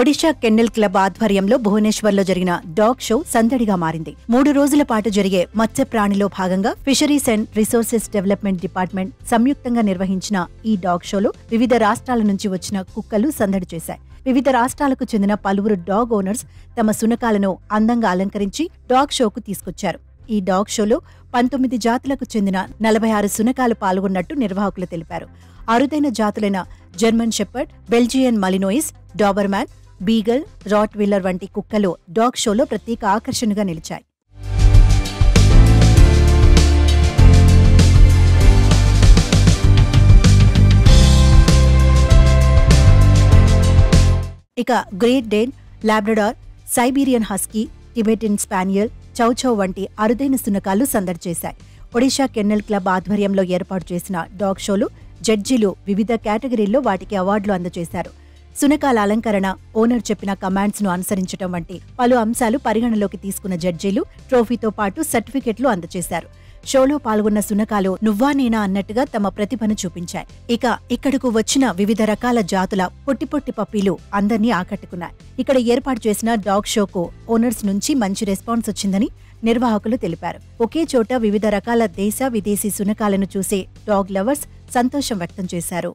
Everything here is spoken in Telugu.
ఒడిషా కెన్నెల్ క్లబ్ ఆధ్వర్యంలో భువనేశ్వర్లో జరిగిన డాగ్ షో సందడిగా మారింది. 3 రోజుల పాటు జరిగే మత్స్యప్రాణిలో భాగంగా fisheries and resources development department సంయుక్తంగా నిర్వహించిన ఈ డాగ్ షోలో వివిధ రాష్ట్రాల నుంచి వచ్చిన కుక్కలు సందడి చేశాయి. వివిధ రాష్ట్రాలకు చెందిన పలువురు డాగ్ ఓనర్స్ తమ సునకాలను అందంగా అలంకరించి డాగ్ షోకు తీసుకొచ్చారు. ఈ డాగ్ షోలో 19 జాతులకు చెందిన 46 సునకాలు పాల్గొన్నట్టు నిర్వాహకులు తెలిపారు. అరుదైన జాతులైన German shepherd, Belgian Malinois, Doberman, beagle, Rottweiler వంటి కుక్కలు డాగ్ షోలో ప్రత్యేక ఆకర్షణగా నిలిచాయి. ఇక great Dane, Labrador, Siberian husky, Tibetan spaniel, chow chow వంటి అరుదైన సునకాలు సందడి చేశాయి. ఒడిషా కెన్నెల్ క్లబ్ ఆధ్వర్యంలో ఏర్పాటు చేసిన డాగ్ షోలు జడ్జీలు వివిధ కేటగిరీల్లో వాటికి అవార్డులు అందజేశారు. సునకాల అలంకరణ, ఓనర్ చెప్పిన కమాండ్స్ ను అనుసరించడం వంటి పలు అంశాలు పరిగణలోకి తీసుకున్న జడ్జీలు ట్రోఫీతో పాటు సర్టిఫికెట్లు అందజేశారు. షోలో పాల్గొన్న సునకాలు నువ్వా నేనా అన్నట్టుగా తమ ప్రతిభను చూపించాయి. ఇక ఇక్కడకు వచ్చిన వివిధ రకాల జాతుల పొట్టి పొట్టి పప్పీలు అందర్నీ ఆకట్టుకున్నాయి. ఇక్కడ ఏర్పాటు చేసిన డాగ్ షోకు ఓనర్స్ నుంచి మంచి రెస్పాన్స్ వచ్చిందని నిర్వాహకులు తెలిపారు. ఒకే చోట వివిధ రకాల దేశ, విదేశీ సునకాలను చూసే డాగ్ లవర్స్ సంతోషం వ్యక్తం చేశారు.